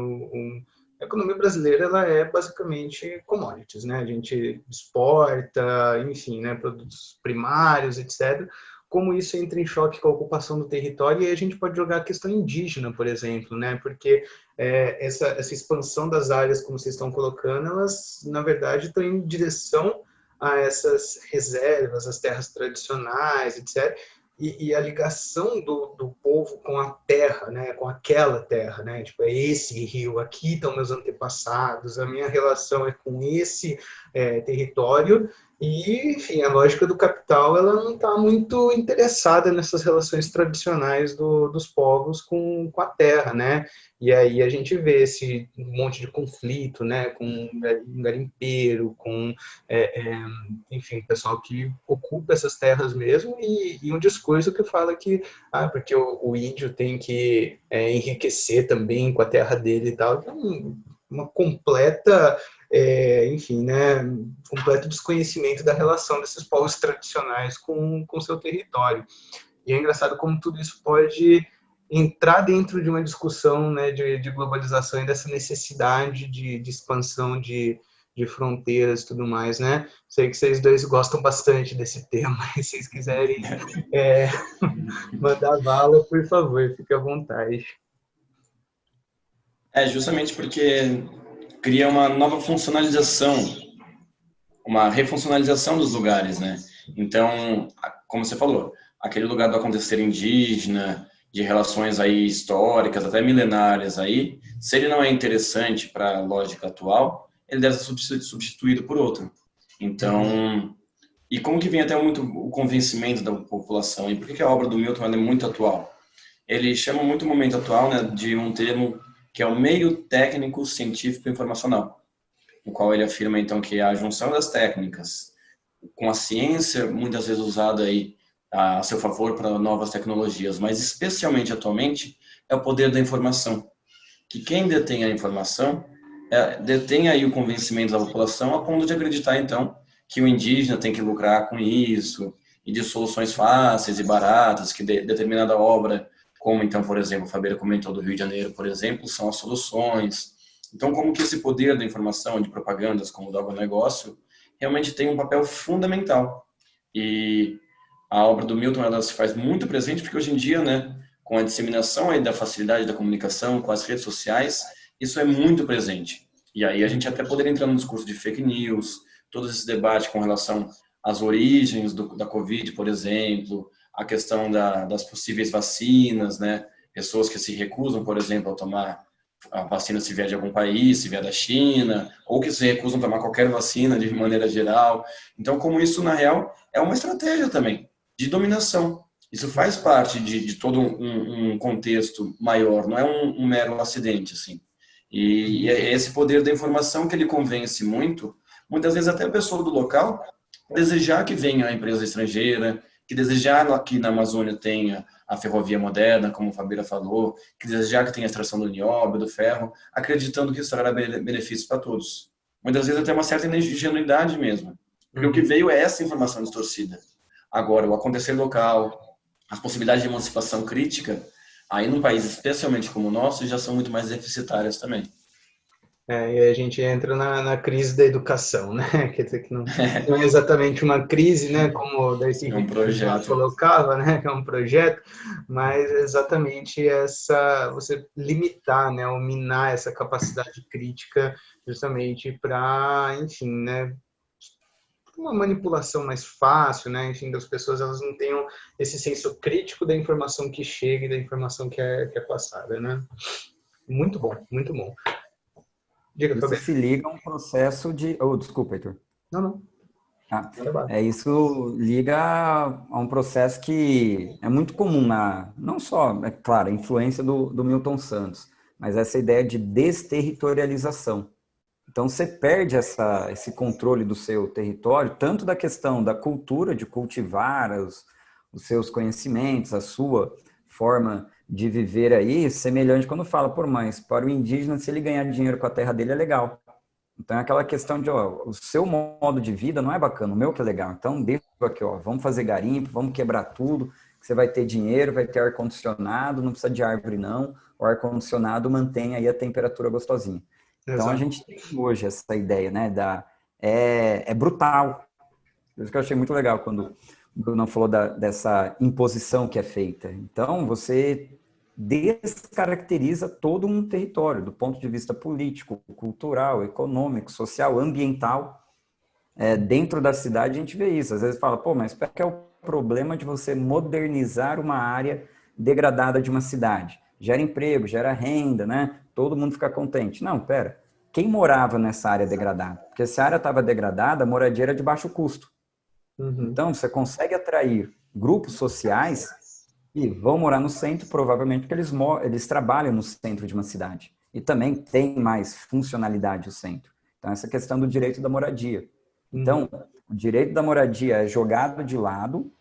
Speaker 2: a economia brasileira ela é basicamente commodities, né? A gente exporta, enfim, né, produtos primários, etc. Como isso entra em choque com a ocupação do território, e aí a gente pode jogar a questão indígena, por exemplo, né? Porque essa expansão das áreas, como vocês estão colocando, elas, na verdade, estão em direção a essas reservas, as terras tradicionais, etc. E a ligação do povo com a terra, né, com aquela terra, né, tipo, é esse rio, aqui estão meus antepassados, a minha relação é com esse território, e, enfim, a lógica do capital, ela não está muito interessada nessas relações tradicionais dos povos com a terra, né, e aí a gente vê esse monte de conflito, né, com um garimpeiro, com enfim, pessoal que ocupa essas terras mesmo, e um discurso que fala que, porque o índio tem que enriquecer também com a terra dele e tal, então, uma completa, enfim, né, completo desconhecimento da relação desses povos tradicionais com seu território. E é engraçado como tudo isso pode entrar dentro de uma discussão, né, de globalização e dessa necessidade de expansão de fronteiras e tudo mais, né? Sei que vocês dois gostam bastante desse tema, e se vocês quiserem é, mandar bala, por favor, fique à vontade.
Speaker 4: Justamente porque cria uma nova funcionalização, uma refuncionalização dos lugares, né? Então, como você falou, aquele lugar do acontecer indígena, de relações aí históricas, até milenárias aí, se ele não é interessante para a lógica atual, ele deve ser substituído por outro. Então, e como que vem até muito o convencimento da população, e por que a obra do Milton é muito atual? Ele chama muito o momento atual, né, de um termo que é o meio técnico científico informacional, no qual ele afirma então que a junção das técnicas com a ciência, muitas vezes usada aí a seu favor para novas tecnologias, mas especialmente atualmente, é o poder da informação. Que quem detém a informação detém aí o convencimento da população a ponto de acreditar, então, que o indígena tem que lucrar com isso, e de soluções fáceis e baratas, que determinada obra, como então, por exemplo, a Fabeira comentou do Rio de Janeiro, por exemplo, são as soluções. Então, como que esse poder da informação, de propagandas como do agronegócio, realmente tem um papel fundamental. E a obra do Milton, ela se faz muito presente, porque hoje em dia, né, com a disseminação aí da facilidade da comunicação, com as redes sociais, isso é muito presente. E aí a gente até poderia entrar no discurso de fake news, todo esse debate com relação às origens da Covid, por exemplo, a questão das possíveis vacinas, né, pessoas que se recusam, por exemplo, a tomar a vacina se vier de algum país, se vier da China, ou que se recusam a tomar qualquer vacina de maneira geral. Então, como isso, na real, é uma estratégia também de dominação. Isso faz parte de todo um contexto maior, não é um mero acidente, assim. E é esse poder da informação que ele convence muito, muitas vezes até a pessoa do local, desejar que venha a empresa estrangeira, que desejar que na Amazônia tenha a ferrovia moderna, como o Fabeira falou, que desejar que tenha a extração do nióbio, do ferro, acreditando que isso trará benefícios para todos. Muitas vezes até uma certa ingenuidade mesmo, porque o que veio é essa informação distorcida. Agora, o acontecer local, as possibilidades de emancipação crítica, aí num país especialmente como o nosso, já são muito mais deficitárias também.
Speaker 2: E a gente entra na crise da educação, né? Quer dizer que não é exatamente uma crise, né? Como o Darcy colocava, né? Que é um projeto, mas é exatamente você limitar, né? Ou minar essa capacidade crítica justamente para, enfim, né? Uma manipulação mais fácil, né? Enfim, das pessoas, elas não tenham esse senso crítico da informação que chega e da informação que é passada, né? Muito bom, muito bom.
Speaker 3: Diga, isso se liga a um processo de... desculpa, Heitor.
Speaker 2: Não.
Speaker 3: Isso liga a um processo que é muito comum não só, é claro, a influência do Milton Santos, mas essa ideia de desterritorialização. Então, você perde esse controle do seu território, tanto da questão da cultura, de cultivar os seus conhecimentos, a sua forma de viver aí, semelhante quando fala, mas para o indígena, se ele ganhar dinheiro com a terra dele, é legal. Então, é aquela questão de, o seu modo de vida não é bacana, o meu que é legal. Então, deixa aqui, vamos fazer garimpo, vamos quebrar tudo, que você vai ter dinheiro, vai ter ar-condicionado, não precisa de árvore não, o ar-condicionado mantém aí a temperatura gostosinha. Então, a gente tem hoje essa ideia, né, é brutal. Por isso que eu achei muito legal quando o Bruno falou dessa imposição que é feita. Então, você descaracteriza todo um território, do ponto de vista político, cultural, econômico, social, ambiental. Dentro da cidade, a gente vê isso. Às vezes fala, pô, mas qual que é o problema de você modernizar uma área degradada de uma cidade? Gera emprego, gera renda, né? Todo mundo fica contente. Não, pera. Quem morava nessa área degradada? Porque se a área estava degradada, a moradia era de baixo custo. Então, você consegue atrair grupos sociais que vão morar no centro, provavelmente porque eles trabalham no centro de uma cidade. E também tem mais funcionalidade o centro. Então, essa questão do direito da moradia. Então, o direito da moradia é jogado de lado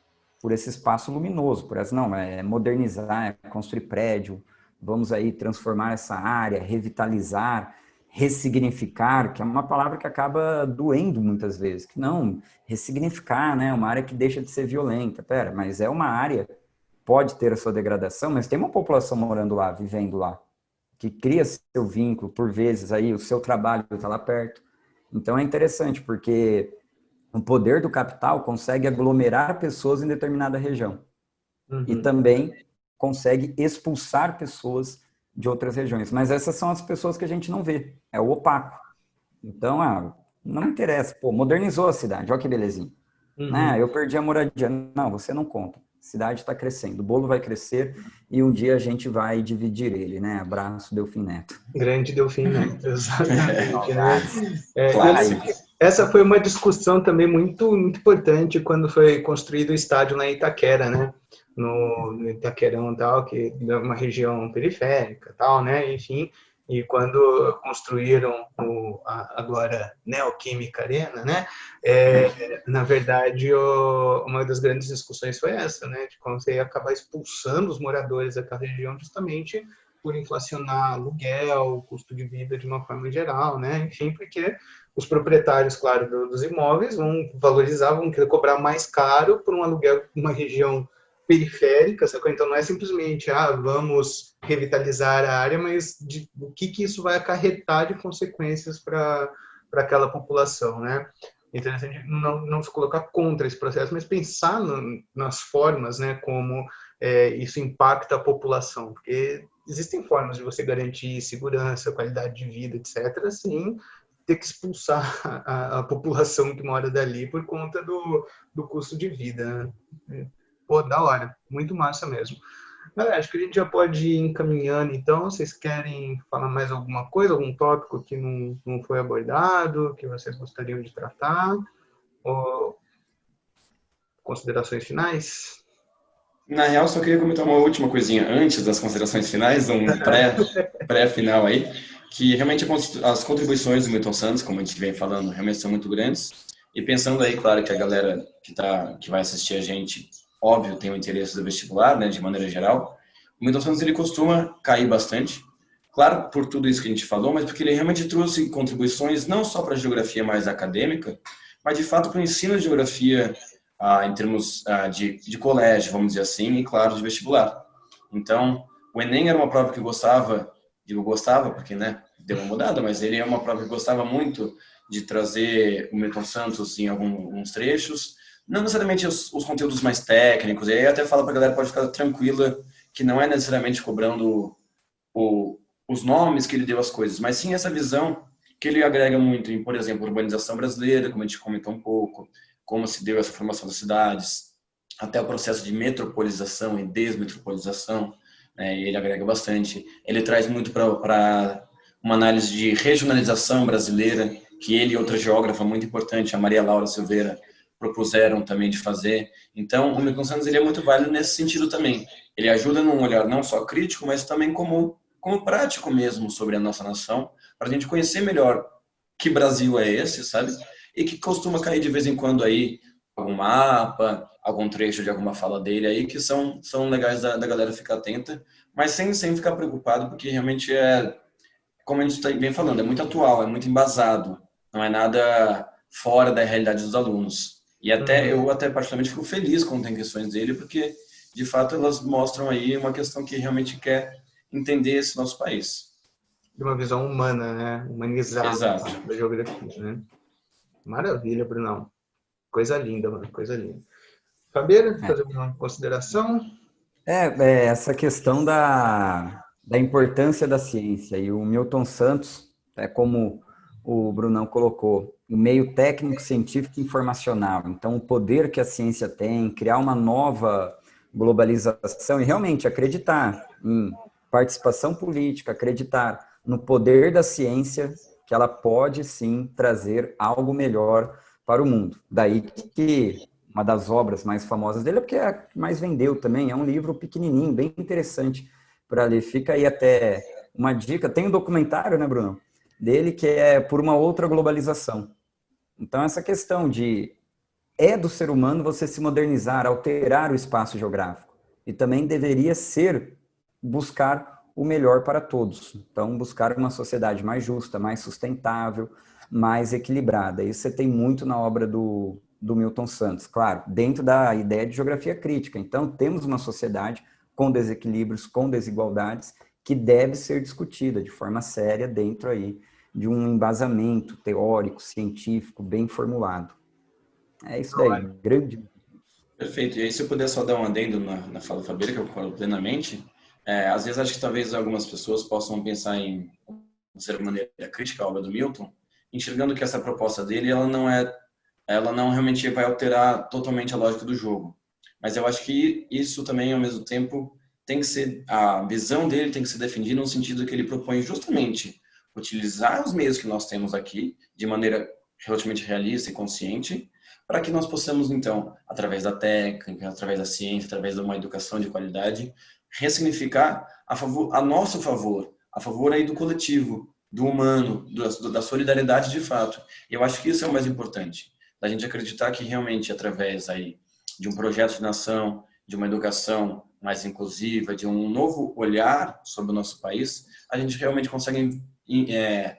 Speaker 3: por esse espaço luminoso, por essa, não, é modernizar, é construir prédio, vamos aí transformar essa área, revitalizar, ressignificar, que é uma palavra que acaba doendo muitas vezes, que não, ressignificar, né, uma área que deixa de ser violenta, pera, mas é uma área, pode ter a sua degradação, mas tem uma população morando lá, vivendo lá, que cria seu vínculo, por vezes aí o seu trabalho está lá perto. Então é interessante, porque o poder do capital consegue aglomerar pessoas em determinada região. E também consegue expulsar pessoas de outras regiões. Mas essas são as pessoas que a gente não vê. É o opaco. Então, não me interessa. Pô, modernizou a cidade. Olha que belezinha. Eu perdi a moradia. Não, você não conta. A cidade está crescendo. O bolo vai crescer e um dia a gente vai dividir ele, né? Abraço, Delfim Neto.
Speaker 2: Grande Delfim Neto, exatamente.
Speaker 3: Claro.
Speaker 2: Essa foi uma discussão também muito, muito importante quando foi construído o estádio lá em Itaquera, né? No Itaquerão e tal, que é uma região periférica tal, né? Enfim, e quando construíram agora Neoquímica Arena, né? Na verdade, uma das grandes discussões foi essa, né? De como você ia acabar expulsando os moradores daquela região justamente por inflacionar aluguel, custo de vida de uma forma geral, né? Enfim, porque os proprietários, claro, dos imóveis vão valorizar, vão querer cobrar mais caro por um aluguel numa região periférica, sacou? Então não é simplesmente, vamos revitalizar a área, mas o que isso vai acarretar de consequências para aquela população, né? Então, a gente não se colocar contra esse processo, mas pensar nas formas, né, como isso impacta a população, porque existem formas de você garantir segurança, qualidade de vida, etc., sem ter que expulsar a população que mora dali por conta do custo de vida, né? Pô, da hora, muito massa mesmo. Galera, acho que a gente já pode ir encaminhando, então. Vocês querem falar mais alguma coisa, algum tópico que não foi abordado, que vocês gostariam de tratar? Ou considerações finais?
Speaker 4: Na real, só queria comentar uma última coisinha antes das considerações finais, um pré-final aí, que realmente as contribuições do Milton Santos, como a gente vem falando, realmente são muito grandes. E pensando aí, claro, que a galera que vai assistir a gente, óbvio, tem o interesse do vestibular, né, de maneira geral. O Milton Santos, ele costuma cair bastante, claro, por tudo isso que a gente falou, mas porque ele realmente trouxe contribuições não só para a geografia mais acadêmica, mas de fato para o ensino de geografia em termos de colégio, vamos dizer assim, e claro, de vestibular. Então, o Enem era uma prova que eu gostava, digo gostava porque, né, deu uma mudada, mas ele é uma prova que eu gostava muito de trazer o Milton Santos em alguns trechos, não necessariamente os conteúdos mais técnicos, e aí até falo para a galera, pode ficar tranquila, que não é necessariamente cobrando os nomes que ele deu às coisas, mas sim essa visão que ele agrega muito em, por exemplo, urbanização brasileira, como a gente comentou um pouco, como se deu essa formação das cidades, até o processo de metropolização e desmetropolização, né, ele agrega bastante. Ele traz muito para uma análise de regionalização brasileira, que ele e outra geógrafa muito importante, a Maria Laura Silveira, propuseram também de fazer. Então, o Milton Santos ele é muito válido nesse sentido também. Ele ajuda num olhar não só crítico, mas também como prático mesmo sobre a nossa nação, para a gente conhecer melhor que Brasil é esse, sabe? E que costuma cair de vez em quando aí algum mapa, algum trecho de alguma fala dele aí, que são legais da galera ficar atenta, mas sem ficar preocupado, porque realmente como a gente vem falando, é muito atual, é muito embasado, não é nada fora da realidade dos alunos. E eu particularmente fico feliz quando tem questões dele, porque de fato elas mostram aí uma questão que realmente quer entender esse nosso país.
Speaker 2: de uma visão humana, né? Humanizada
Speaker 4: Exato.
Speaker 2: da geografia, né? Maravilha, Brunão. Coisa linda, mano, coisa linda. Fabiana,
Speaker 3: É.
Speaker 2: fazer uma consideração?
Speaker 3: Essa questão da importância da ciência. E o Milton Santos, como o Brunão colocou, o meio técnico, científico e informacional. Então, o poder que a ciência tem, criar uma nova globalização e realmente acreditar em participação política, acreditar no poder da ciência, que ela pode sim trazer algo melhor para o mundo. Daí que uma das obras mais famosas dele é porque é a que mais vendeu também. É um livro pequenininho, bem interessante para ler. Fica aí até uma dica. Tem um documentário, né, Bruno? Dele que é Por uma Outra Globalização. Então, essa questão do ser humano você se modernizar, alterar o espaço geográfico. E também deveria ser buscar o melhor para todos. Então, buscar uma sociedade mais justa, mais sustentável, mais equilibrada. Isso você tem muito na obra do Milton Santos, claro, dentro da ideia de geografia crítica. Então, temos uma sociedade com desequilíbrios, com desigualdades, que deve ser discutida de forma séria dentro aí de um embasamento teórico, científico, bem formulado. É isso daí, grande.
Speaker 4: Perfeito. E aí, se eu puder só dar um adendo na fala do Fabiano, que eu concordo plenamente, às vezes acho que talvez algumas pessoas possam pensar em, de certa maneira, crítica à obra do Milton, enxergando que essa proposta dele, ela não realmente vai alterar totalmente a lógica do jogo. Mas eu acho que isso também, ao mesmo tempo, tem que ser, a visão dele tem que ser defendida no sentido que ele propõe justamente utilizar os meios que nós temos aqui de maneira relativamente realista e consciente, para que nós possamos, então, através da técnica, através da ciência, através de uma educação de qualidade, ressignificar a nosso favor, a favor aí do coletivo, do humano, da solidariedade de fato. E eu acho que isso é o mais importante, da gente acreditar que realmente através aí de um projeto de nação, de uma educação mais inclusiva, de um novo olhar sobre o nosso país, a gente realmente consegue,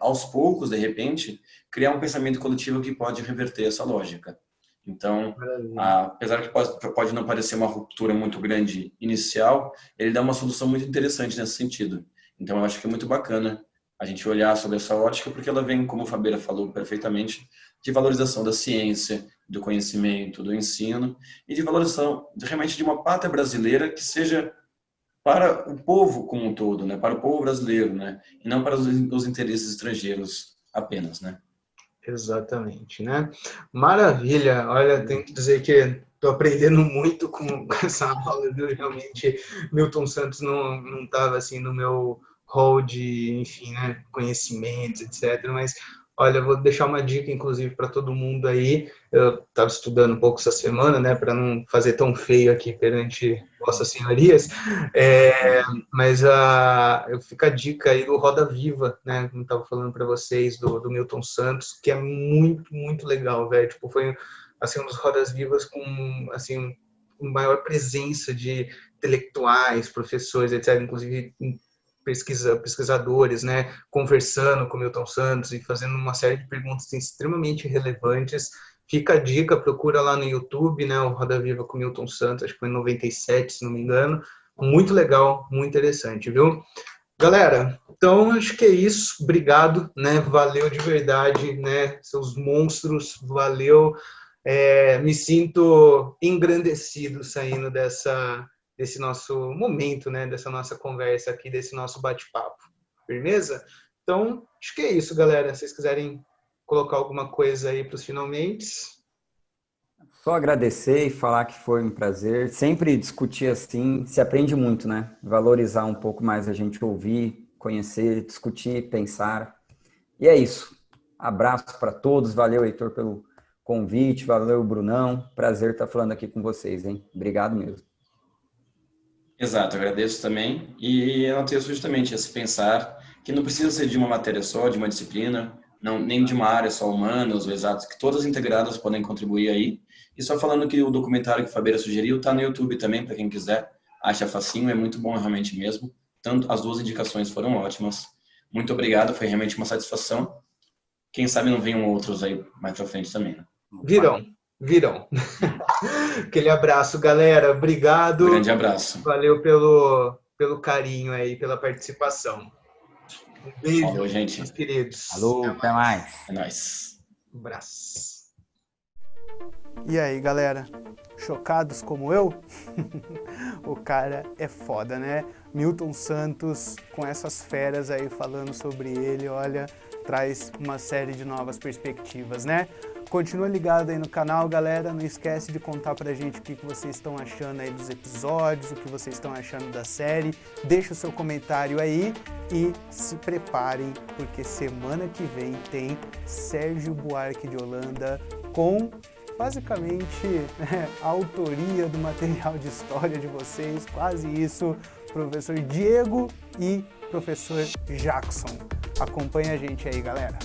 Speaker 4: aos poucos, de repente, criar um pensamento coletivo que pode reverter essa lógica. Então, apesar que pode não parecer uma ruptura muito grande inicial, ele dá uma solução muito interessante nesse sentido. Então, eu acho que é muito bacana a gente olhar sobre essa ótica, porque ela vem, como o Fabeira falou perfeitamente, de valorização da ciência, do conhecimento, do ensino e de valorização realmente de uma pátria brasileira que seja para o povo como um todo, né? Para o povo brasileiro, né? E não para os interesses estrangeiros apenas, né?
Speaker 2: Exatamente, né? Maravilha! Olha, tenho que dizer que estou aprendendo muito com essa aula, viu? Realmente, Milton Santos não estava assim no meu hall de, enfim, né, conhecimentos, etc. Mas, olha, vou deixar uma dica, inclusive, para todo mundo aí. Eu estava estudando um pouco essa semana, né, para não fazer tão feio aqui perante vossas senhorias. Mas fica a dica aí do Roda Viva, né? Como estava falando para vocês, do Milton Santos, que é muito, muito legal, velho. Tipo, foi assim, um dos Rodas Vivas com assim, maior presença de intelectuais, professores, etc., inclusive pesquisadores, né? Conversando com o Milton Santos e fazendo uma série de perguntas assim, extremamente relevantes. Fica a dica, procura lá no YouTube, né? O Roda Viva com o Milton Santos, acho que foi em 97, se não me engano. Muito legal, muito interessante, viu? Galera, então acho que é isso. Obrigado, né? Valeu de verdade, né? Seus monstros, valeu. Me sinto engrandecido saindo desse nosso momento, né? Dessa nossa conversa aqui, desse nosso bate-papo. Firmeza? Então, acho que é isso, galera. Se vocês quiserem colocar alguma coisa aí para os finalmente.
Speaker 3: Só agradecer e falar que foi um prazer. Sempre discutir assim, se aprende muito, né? Valorizar um pouco mais a gente ouvir, conhecer, discutir, pensar. E é isso. Abraço para todos. Valeu, Heitor, pelo convite. Valeu, Brunão. Prazer estar falando aqui com vocês, hein? Obrigado mesmo.
Speaker 4: Exato, agradeço também. E eu tenho justamente esse pensar que não precisa ser de uma matéria só, de uma disciplina, não, nem de uma área só humanas ou exatas, que todas integradas podem contribuir aí. E só falando que o documentário que o Fabeira sugeriu está no YouTube também, para quem quiser, acha facinho, é muito bom realmente mesmo. Tanto as duas indicações foram ótimas. Muito obrigado, foi realmente uma satisfação. Quem sabe não venham outros aí mais para frente também, né?
Speaker 2: Virão. Aquele abraço, galera. Obrigado.
Speaker 4: Um grande abraço.
Speaker 2: Valeu pelo carinho aí, pela participação. Um beijo,
Speaker 4: Falou, gente.
Speaker 2: meus queridos.
Speaker 3: Alô, até mais.
Speaker 4: É nóis.
Speaker 2: Um abraço.
Speaker 1: E aí, galera? Chocados como eu? O cara é foda, né? Milton Santos, com essas feras aí falando sobre ele, olha, traz uma série de novas perspectivas, né? Continua ligado aí no canal, galera. Não esquece de contar pra gente o que vocês estão achando aí dos episódios, o que vocês estão achando da série. Deixa o seu comentário aí e se preparem, porque semana que vem tem Sérgio Buarque de Holanda com, basicamente, a autoria do material de história de vocês, quase isso, professor Diego e professor Jackson. Acompanha a gente aí, galera.